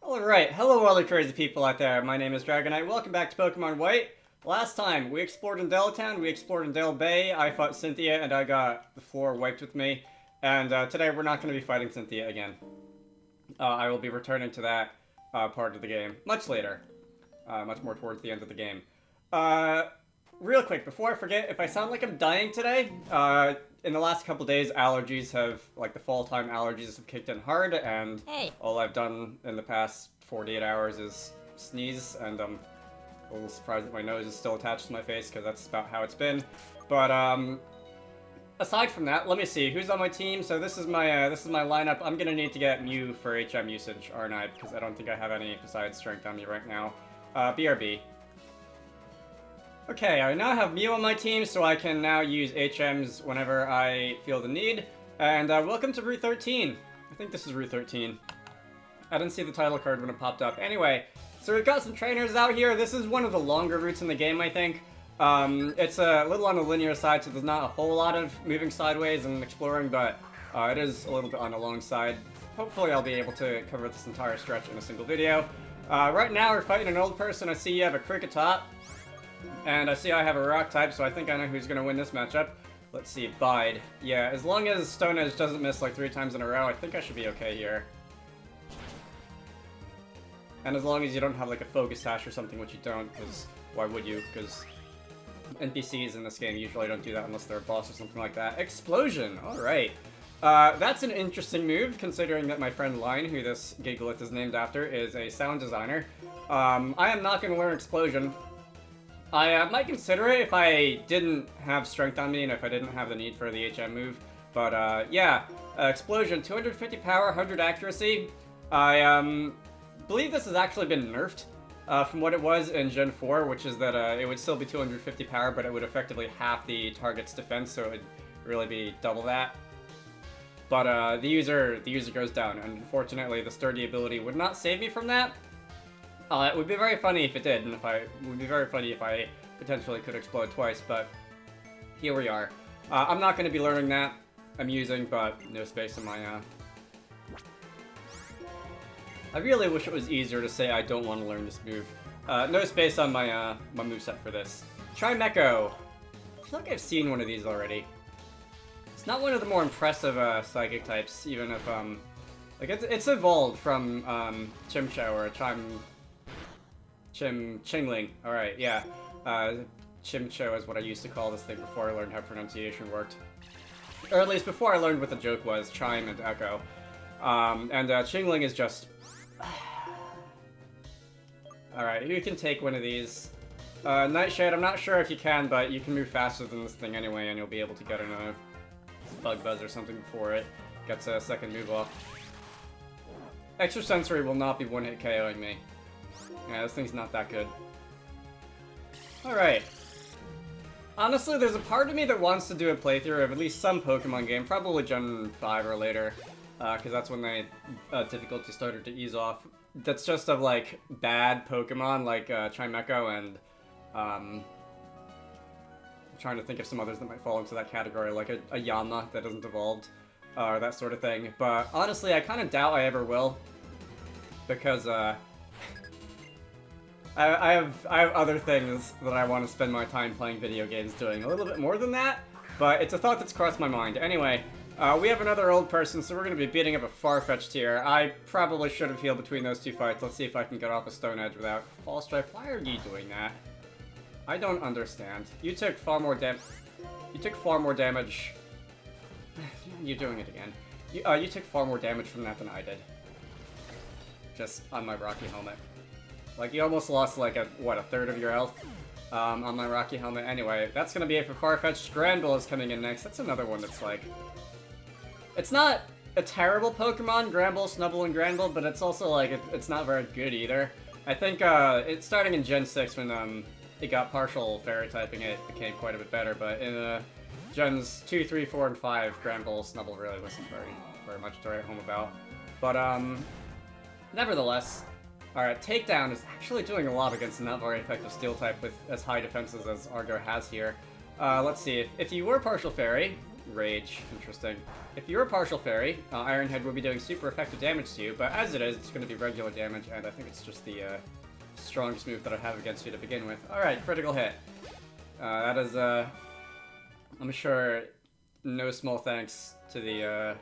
Alright, hello all the crazy people out there. My name is Dragonite. Welcome back to Pokemon White. Last time, we explored in Town, we explored in Dale Bay, I fought Cynthia, and I got the floor wiped with me. And today we're not going to be fighting Cynthia again. I will be returning to that part of the game much later. Much more towards the end of the game. Real quick, before I forget, if I sound like I'm dying today, in the last couple days, allergies have, like the fall time allergies have kicked in hard, and all I've done in the past 48 hours is sneeze, and I'm a little surprised that my nose is still attached to my face, because that's about how it's been. But, aside from that, let me see, who's on my team? So this is my lineup. I'm gonna need to get Mew for HM usage, aren't I? Because I don't think I have any besides Strength on me right now. BRB. Okay, I now have Mew on my team, so I can now use HMs whenever I feel the need. And welcome to Route 13. I think this is Route 13. I didn't see the title card when it popped up. Anyway, so we've got some trainers out here. This is one of the longer routes in the game, I think. It's a little on the linear side, so there's not a whole lot of moving sideways and exploring, but it is a little bit on the long side. Hopefully I'll be able to cover this entire stretch in a single video. Right now we're fighting an old person. I see you have a Cricketop. And I see I have a rock type, so I think I know who's going to win this matchup. Let's see, Bide. Yeah, as long as Stone Edge doesn't miss like 3 times in a row, I think I should be okay here. And as long as you don't have like a Focus Sash or something, which you don't, because why would you? Because NPCs in this game usually don't do that unless they're a boss or something like that. Explosion! Alright. That's an interesting move, considering that my friend Line, who this Gigalith is named after, is a sound designer. I am not going to learn Explosion. I might consider it if I didn't have Strength on me and if I didn't have the need for the HM move. But, yeah. Explosion, 250 power, 100 accuracy. I believe this has actually been nerfed from what it was in Gen 4, which is that it would still be 250 power, but it would effectively half the target's defense, so it would really be double that. But the user goes down, and unfortunately the sturdy ability would not save me from that. It would be very funny if it did, and it would be very funny if I potentially could explode twice, but here we are. I'm not going to be learning that. I'm using, but no space in my, I really wish it was easier to say I don't want to learn this move. No space on my, my moveset for this. Trimecho. I feel like I've seen one of these already. It's not one of the more impressive, psychic types, even if, like, it's evolved from, Chimchar or Chingling. Alright, yeah. Chimcho is what I used to call this thing before I learned how pronunciation worked. Or at least before I learned what the joke was, Chime and Echo. And Chingling is just... Alright, you can take one of these. Nightshade, I'm not sure if you can, but you can move faster than this thing anyway, and you'll be able to get another Bug Buzz or something before it gets a second move off. Extrasensory will not be one-hit KOing me. Yeah, this thing's not that good. Alright. Honestly, there's a part of me that wants to do a playthrough of at least some Pokemon game, probably Gen 5 or later, because that's when the difficulty started to ease off. That's just of, like, bad Pokemon, like Chimecho and, I'm trying to think of some others that might fall into that category, like a Yama that isn't evolved, or that sort of thing. But honestly, I kind of doubt I ever will, because, I have other things that I want to spend my time playing video games doing. A little bit more than that, but it's a thought that's crossed my mind. Anyway, we have another old person, so we're going to be beating up a Farfetch'd here. I probably should have healed between those two fights. Let's see if I can get off a Stone Edge without Fall Strike. Why are you doing that? I don't understand. You took far more damage. You took far more damage. You're doing it again. You took far more damage from that than I did. Just on my Rocky helmet. Like, you almost lost, like, a third of your health on my Rocky helmet. Anyway, that's gonna be it for Farfetch'd. Granbull is coming in next. That's another one that's, like... It's not a terrible Pokemon, Granbull, Snubbull, and Granbull, but it's also, like, it's not very good either. I think, it's starting in Gen 6 when, it got partial Fairy typing, it became quite a bit better, but in, Gens 2, 3, 4, and 5, Granbull, Snubbull really wasn't very much to write home about. But, nevertheless... Alright, Takedown is actually doing a lot against a not very effective Steel type with as high defenses as Argo has here. Let's see, if you were Partial Fairy, Rage. Interesting. If you're a partial fairy, Iron Head will be doing super effective damage to you, but as it is, it's going to be regular damage, and I think it's just the strongest move that I have against you to begin with. Alright, critical hit. That is, I'm sure, no small thanks to the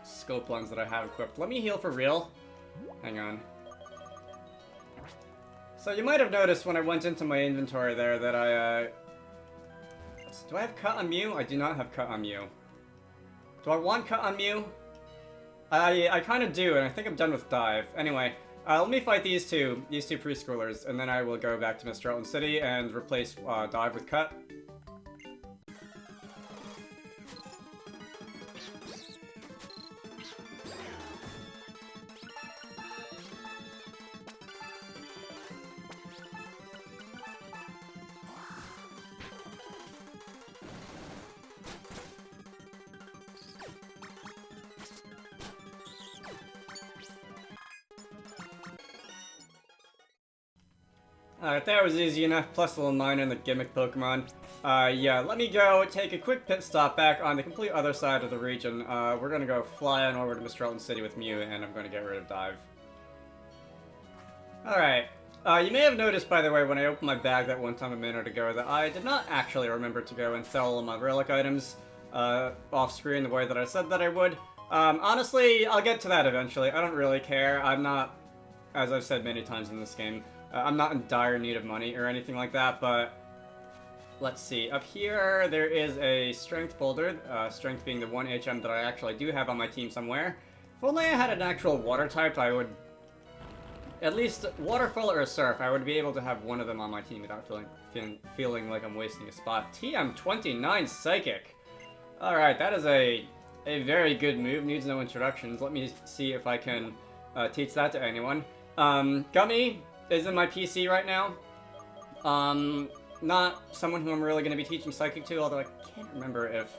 scope lens that I have equipped. Let me heal for real. Hang on. So you might have noticed when I went into my inventory there that I, do I have Cut on Mew? I do not have Cut on Mew. Do I want Cut on Mew? I kind of do, and I think I'm done with Dive. Anyway, let me fight these two preschoolers, and then I will go back to Mr. Elton City and replace Dive with Cut. Alright, that was easy enough, plus a little minor in the gimmick Pokemon. Yeah, let me go take a quick pit stop back on the complete other side of the region. We're gonna go fly on over to Mr. Elton City with Mew, and I'm gonna get rid of Dive. Alright, you may have noticed, by the way, when I opened my bag that one time a minute ago, that I did not actually remember to go and sell all of my relic items off-screen the way that I said that I would. Honestly, I'll get to that eventually. I don't really care. I'm not, as I've said many times in this game, I'm not in dire need of money or anything like that, but let's see. Up here, there is a Strength Boulder, Strength being the one HM that I actually do have on my team somewhere. If only I had an actual Water type, I would, at least Waterfall or Surf, I would be able to have one of them on my team without feeling like I'm wasting a spot. TM29 Psychic! Alright, that is a very good move, needs no introductions. Let me see if I can teach that to anyone. Gummy is in my PC right now. Not someone who I'm really going to be teaching Psychic to, although I can't remember if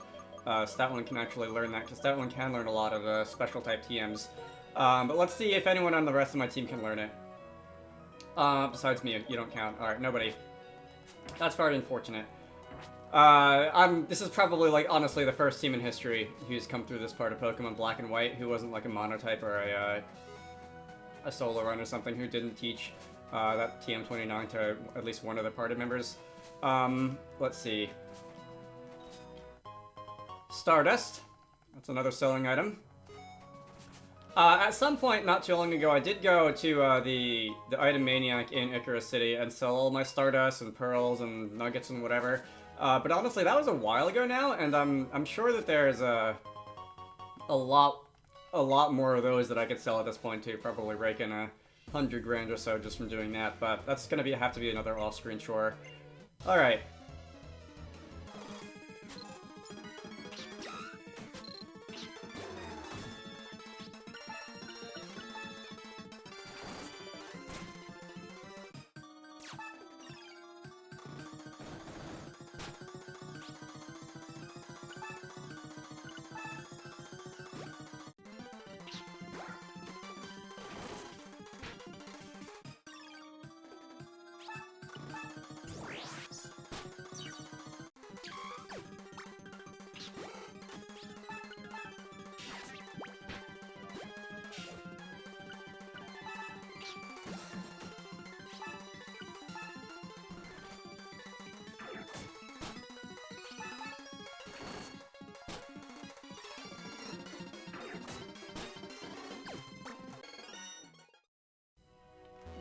Stoutland can actually learn that, because Stoutland can learn a lot of special type TMs. But let's see if anyone on the rest of my team can learn it. Besides me, you don't count. Alright, nobody. That's very unfortunate. This is probably, like, honestly the first team in history who's come through this part of Pokemon Black and White who wasn't like a monotype or a solo run or something, who didn't teach that TM29 to at least one of the party members. Let's see. Stardust. That's another selling item. At some point not too long ago, I did go to the Item Maniac in Icarus City and sell all my Stardust and Pearls and Nuggets and whatever. But honestly, that was a while ago now, and I'm sure that there's a lot more of those that I could sell at this point too. Probably rake in 100 grand or so just from doing that, but that's gonna have to be another off-screen chore. Alright.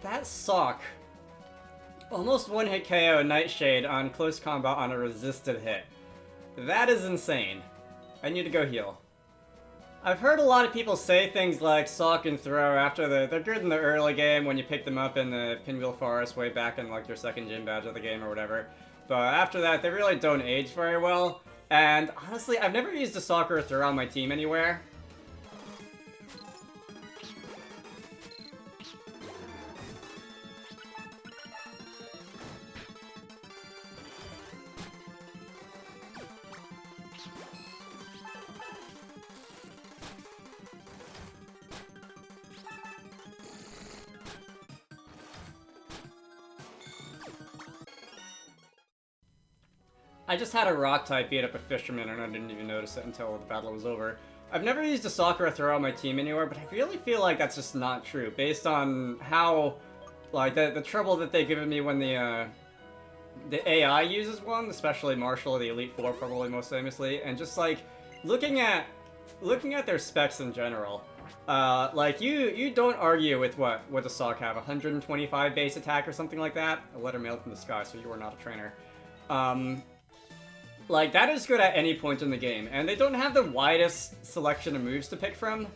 That sock almost one-hit KO Nightshade on close combat on a resisted hit. That is insane. I need to go heal. I've heard a lot of people say things like Sock and Throw after they're good in the early game when you pick them up in the Pinwheel Forest way back in like your second gym badge of the game or whatever. But after that, they really don't age very well. And honestly, I've never used a Sock or a Throw on my team anywhere. I just had a rock type beat up a Fisherman and I didn't even notice it until the battle was over. I've never used a Sakura throw on my team anywhere, but I really feel like that's just not true, based on how, like, the trouble that they've given me when the AI uses one, especially Marshall, the Elite Four, probably most famously, and just, like, looking at their specs in general. Like, you don't argue with what does Sock have, 125 base attack or something like that? A letter mailed from the sky, so you are not a trainer. Like, that is good at any point in the game, and they don't have the widest selection of moves to pick from.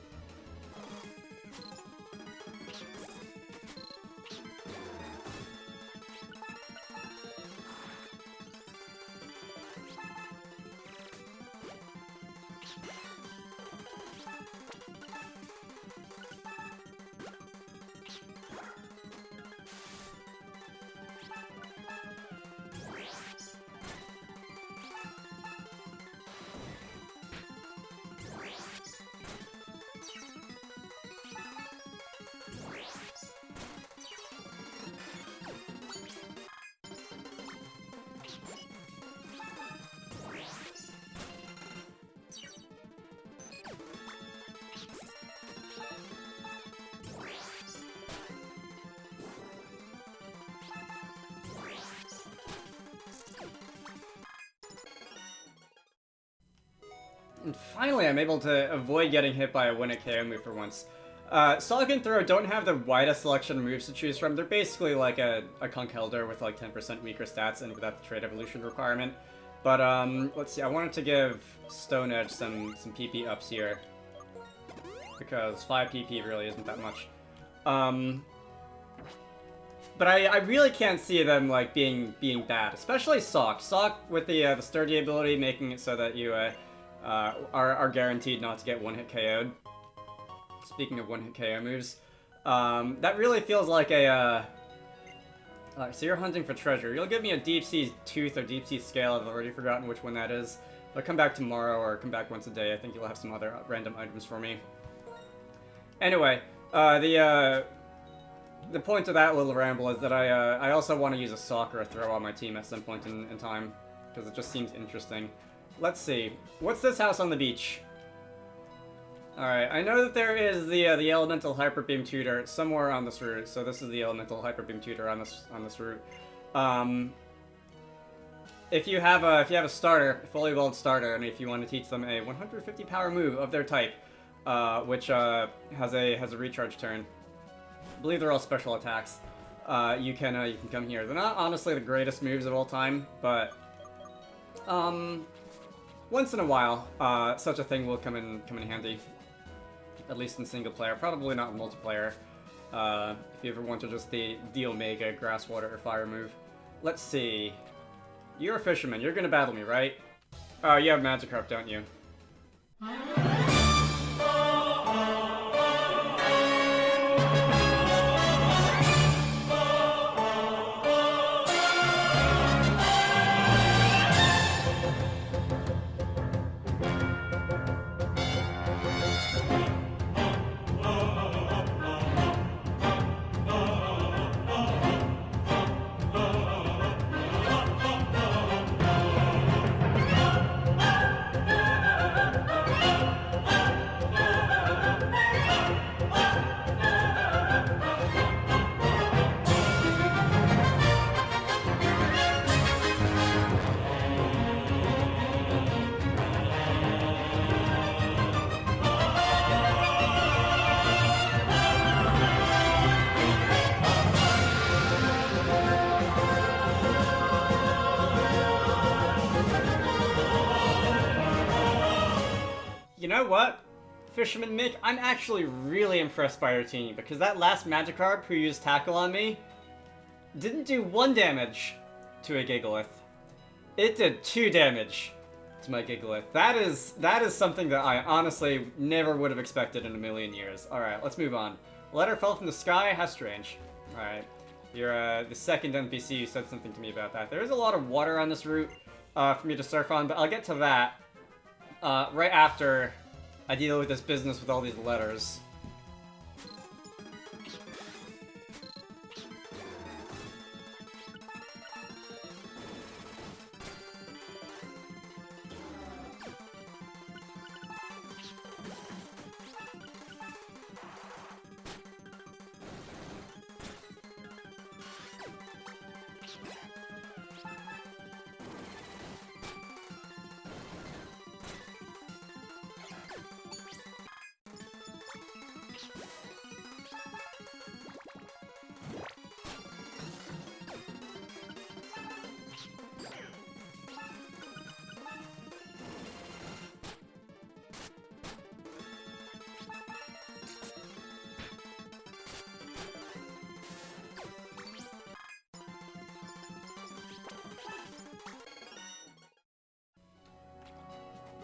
And finally, I'm able to avoid getting hit by a one-hit KO move for once. Sog and Throw don't have the widest selection of moves to choose from. They're basically like a Conch Elder with like 10% weaker stats and without the trait evolution requirement. But let's see, I wanted to give Stone Edge some PP ups here, because 5 PP really isn't that much. But I really can't see them like being bad, especially Sock. Sock with the sturdy ability, making it so that you are guaranteed not to get one-hit KO'd. Speaking of one-hit KO moves, that really feels like a... so you're hunting for treasure. You'll give me a Deep Sea Tooth or Deep Sea Scale. I've already forgotten which one that is. But come back tomorrow or come back once a day. I think you'll have some other random items for me. Anyway, the point of that little ramble is that I also want to use a Sock or a Throw on my team at some point in time, because it just seems interesting. Let's see. What's this house on the beach? Alright, I know that there is the Elemental Hyper Beam Tutor somewhere on this route, so this is the Elemental Hyper Beam Tutor on this route. If you have a starter, a fully evolved starter, and if you want to teach them a 150 power move of their type, which has a recharge turn, I believe they're all special attacks. You can come here. They're not honestly the greatest moves of all time, but once in a while, such a thing will come in handy. At least in single player, probably not in multiplayer. If you ever want to just the Omega Grass, Water, or Fire move. Let's see. You're a Fisherman. You're gonna battle me, right? Oh, you have Magikarp, don't you? You know what, Fisherman Mick, I'm actually really impressed by your team, because that last Magikarp who used Tackle on me didn't do 1 damage to a Gigalith. It did 2 damage to my Gigalith. That is something that I honestly never would have expected in a million years. Alright, let's move on. Letter fell from the sky? How strange. Alright, you're the second NPC who said something to me about that. There is a lot of water on this route for me to surf on, but I'll get to that right after I deal with this business with all these letters.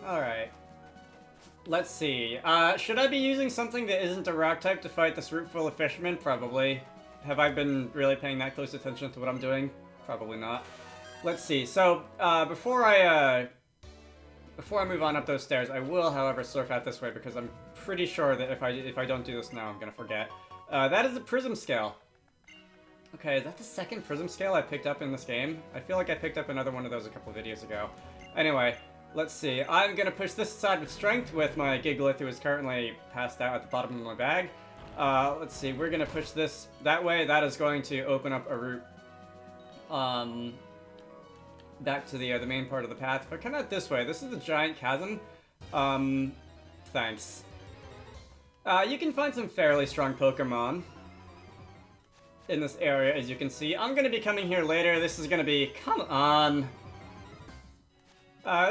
Alright. Let's see. Should I be using something that isn't a rock type to fight this room full of fishermen? Probably. Have I been really paying that close attention to what I'm doing? Probably not. Let's see. So, before I move on up those stairs, I will, however, surf out this way because I'm pretty sure that if I don't do this now, I'm gonna forget. That is a prism scale. Okay, is that the second prism scale I picked up in this game? I feel like I picked up another one of those a couple videos ago. Anyway, let's see. I'm gonna push this aside with strength with my Gigalith, who is currently passed out at the bottom of my bag. Let's see. We're gonna push this that way. That is going to open up a route back to the main part of the path. If I come out this way, this is a giant chasm. Thanks. You can find some fairly strong Pokémon in this area, as you can see. I'm gonna be coming here later. This is gonna be... Come on!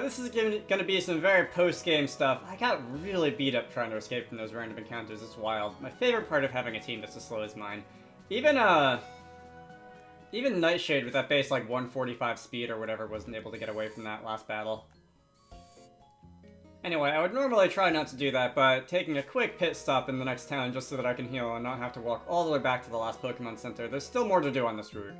This is gonna be some very post-game stuff. I got really beat up trying to escape from those random encounters. It's wild. My favorite part of having a team that's as slow as mine. Even Nightshade with that base, like, 145 speed or whatever wasn't able to get away from that last battle. Anyway, I would normally try not to do that, but taking a quick pit stop in the next town just so that I can heal and not have to walk all the way back to the last Pokemon Center, there's still more to do on this route.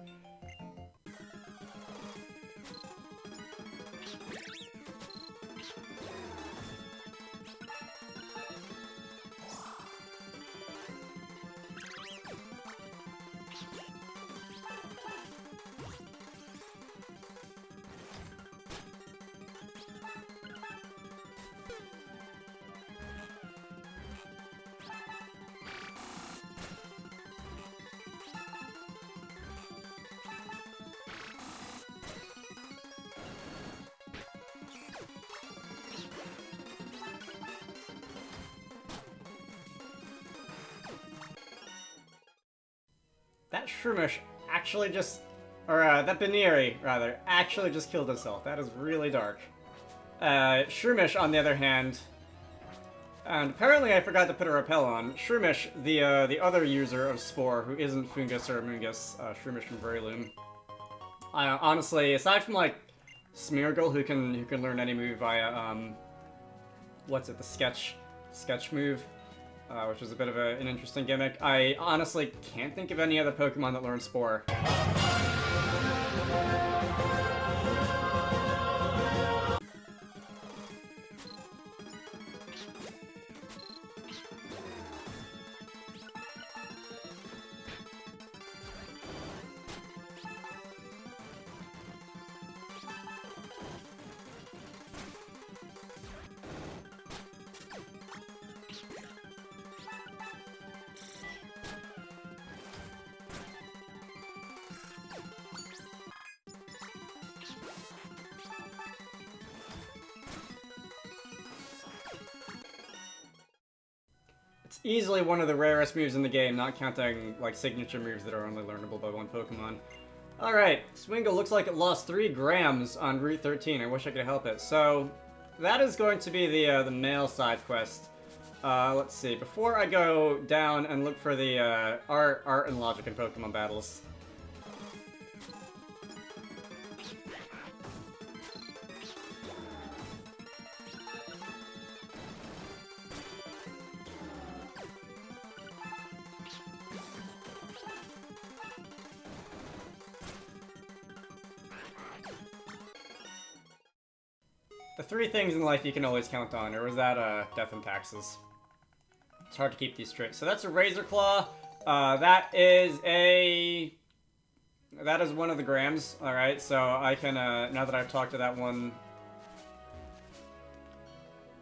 That Shroomish actually just... Or, that Baneri, rather, actually just killed itself. That is really dark. Shroomish, on the other hand... And apparently I forgot to put a repel on. Shroomish, the other user of Spore, who isn't Fungus or Mungus, Shroomish from Veriloom. Honestly, aside from, like, Smeargle, who can learn any move via, what's it, the Sketch move, which is a bit of an interesting gimmick. I honestly can't think of any other Pokemon that learn Spore. It's easily one of the rarest moves in the game, not counting, like, signature moves that are only learnable by one Pokemon. Alright, Swingle looks like it lost 3 grams on Route 13. I wish I could help it. So, that is going to be the male side quest. Let's see. Before I go down and look for the art and logic in Pokemon battles. The 3 things in life you can always count on, or was that, death and taxes? It's hard to keep these straight. So that's a Razor Claw. That is one of the grams, alright, so I can, now that I've talked to that one...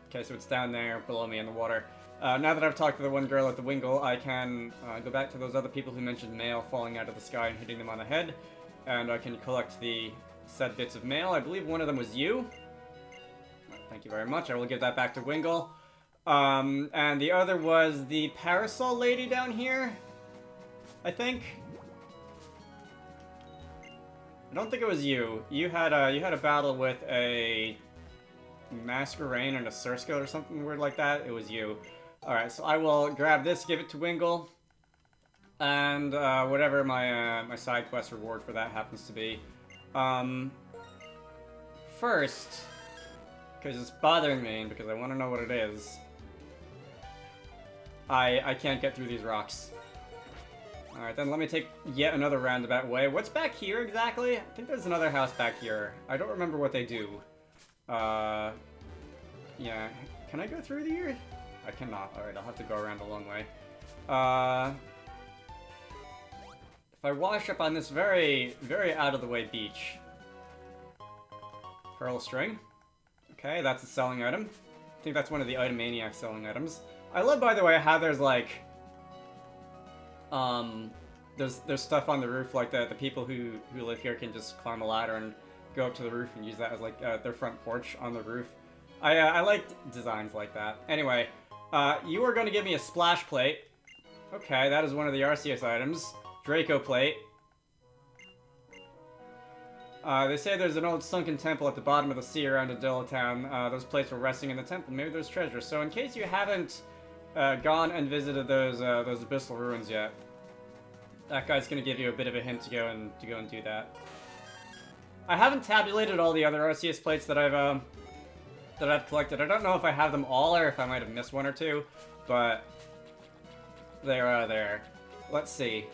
Okay, so it's down there, below me in the water. Now that I've talked to the one girl at the Wingle, I can, go back to those other people who mentioned mail falling out of the sky and hitting them on the head, and I can collect the said bits of mail. I believe one of them was you. Thank you very much. I will give that back to Wingle. And the other was the Parasol Lady down here, I think. I don't think it was you. You had a battle with a Masquerain and a Surskit or something weird like that. It was you. Alright, so I will grab this, give it to Wingle, and whatever my side quest reward for that happens to be. First... because it's bothering me, and because I want to know what it is. I can't get through these rocks. Alright, then let me take yet another roundabout way. What's back here exactly? I think there's another house back here. I don't remember what they do. Yeah. Can I go through here? I cannot. Alright, I'll have to go around a long way. If I wash up on this very, very out-of-the-way beach. Pearl string. Okay, that's a selling item. I think that's one of the Itemaniac selling items. I love, by the way, how there's, like... there's stuff on the roof, like the people who live here can just climb a ladder and go up to the roof and use that as, like, their front porch on the roof. I like designs like that. Anyway, you are going to give me a splash plate. Okay, that is one of the Arceus items. Draco plate. They say there's an old sunken temple at the bottom of the sea around Adilla Town. Those plates were resting in the temple. Maybe there's treasure. So in case you haven't gone and visited those abyssal ruins yet, that guy's gonna give you a bit of a hint to go and do that. I haven't tabulated all the other Arceus plates that I've collected. I don't know if I have them all or if I might have missed one or two, but they are there. Let's see.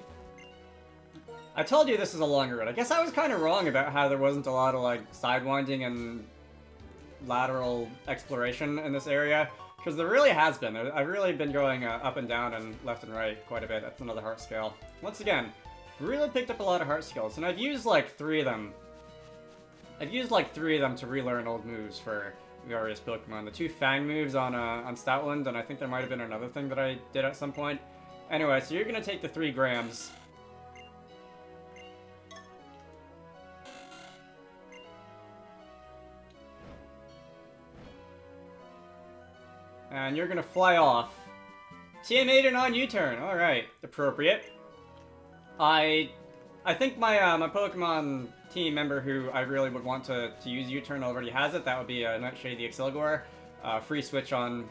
I told you this is a longer road. I guess I was kind of wrong about how there wasn't a lot of, like, sidewinding and lateral exploration in this area, because there really has been. I've really been going up and down and left and right quite a bit. That's another heart scale. Once again, really picked up a lot of heart skills, and I've used, like, 3 of them. I've used, like, 3 of them to relearn old moves for various Pokemon. The 2 Fang moves on Stoutland, and I think there might have been another thing that I did at some point. Anyway, so you're gonna take the 3 grams. And you're gonna fly off. Team Aiden on U-turn. Alright, appropriate. I think my my Pokemon team member who I really would want to use U-turn already has it. That would be Nightshade the Excelgor. Free switch on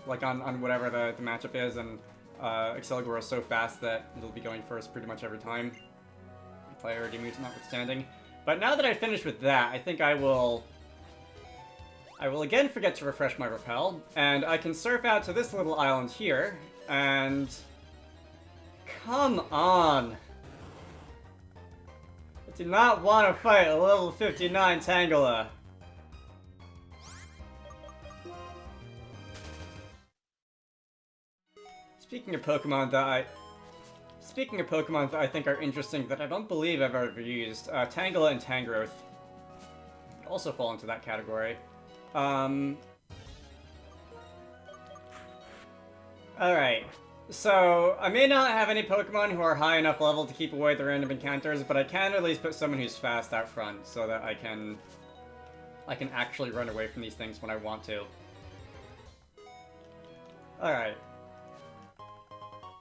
like on whatever the matchup is, and Excelgor is so fast that it'll be going first pretty much every time. Priority moves notwithstanding. But now that I finished with that, I think I will again forget to refresh my repel, and I can surf out to this little island here, and... Come on! I do not want to fight a level 59 Tangela. Speaking of Pokemon that I think are interesting that I don't believe I've ever used, Tangela and Tangrowth also fall into that category. Alright, so I may not have any Pokemon who are high enough level to keep away the random encounters, but I can at least put someone who's fast out front so that I can actually run away from these things when I want to. Alright.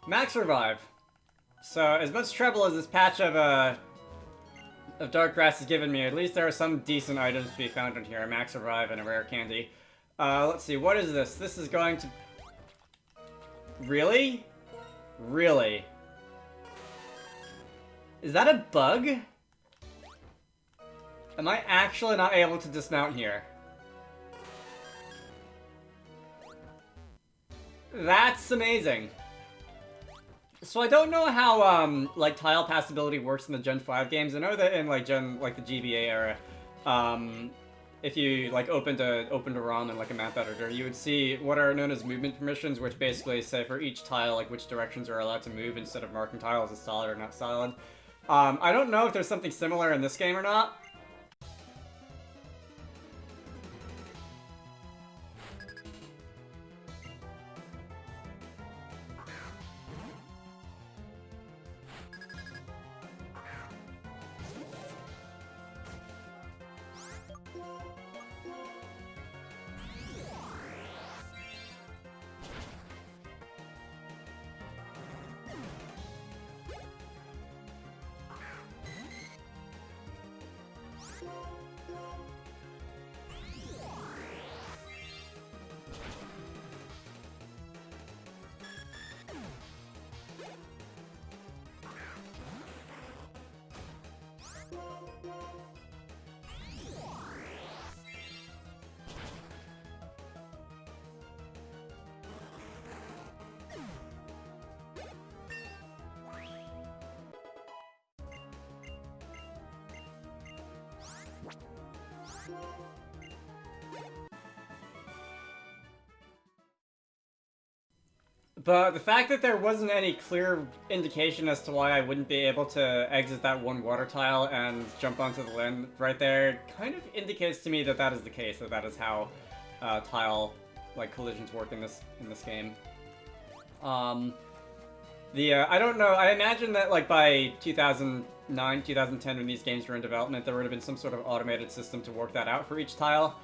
Max Revive. So, as much trouble as this patch of Dark Grass has given me, at least there are some decent items to be found in here. A Max Revive and a Rare Candy. Let's see, what is this? This is going to... Really? Really? Is that a bug? Am I actually not able to dismount here? That's amazing. So I don't know how, like, tile passability works in the Gen 5 games. I know that in, like, the GBA era, if you, like, opened a ROM in, like, a map editor, you would see what are known as movement permissions, which basically say for each tile, like, which directions are allowed to move instead of marking tiles as solid or not solid. I don't know if there's something similar in this game or not. But the fact that there wasn't any clear indication as to why I wouldn't be able to exit that one water tile and jump onto the land right there kind of indicates to me that that is the case, that that is how tile like collisions work in this game. I don't know. I imagine that like by 2009, 2010, when these games were in development, there would have been some sort of automated system to work that out for each tile.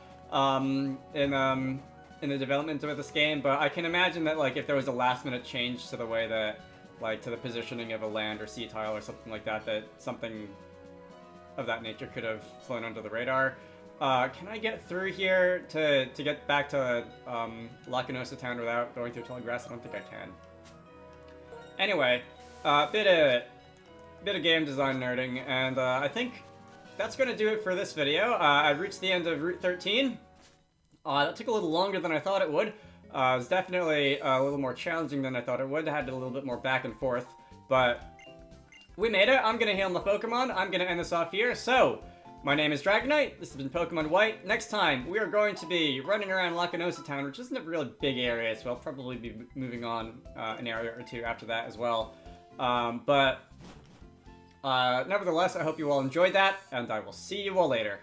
In the development of this game, but I can imagine that like if there was a last-minute change to the way that, like, to the positioning of a land or sea tile or something like that, that something of that nature could have flown under the radar. Can I get through here to get back to Lacanosa Town without going through tall grass? I don't think I can. Anyway, bit of game design nerding, and I think that's gonna do it for this video. I've reached the end of Route 13. That took a little longer than I thought it would. It was definitely a little more challenging than I thought it would. I had a little bit more back and forth, but we made it. I'm gonna heal my Pokemon. I'm gonna end this off here. So, my name is Dragonite. This has been Pokemon White. Next time, we are going to be running around Lacanosa Town, which isn't a really big area, so I'll probably be moving on an area or two after that as well. Nevertheless, I hope you all enjoyed that, and I will see you all later.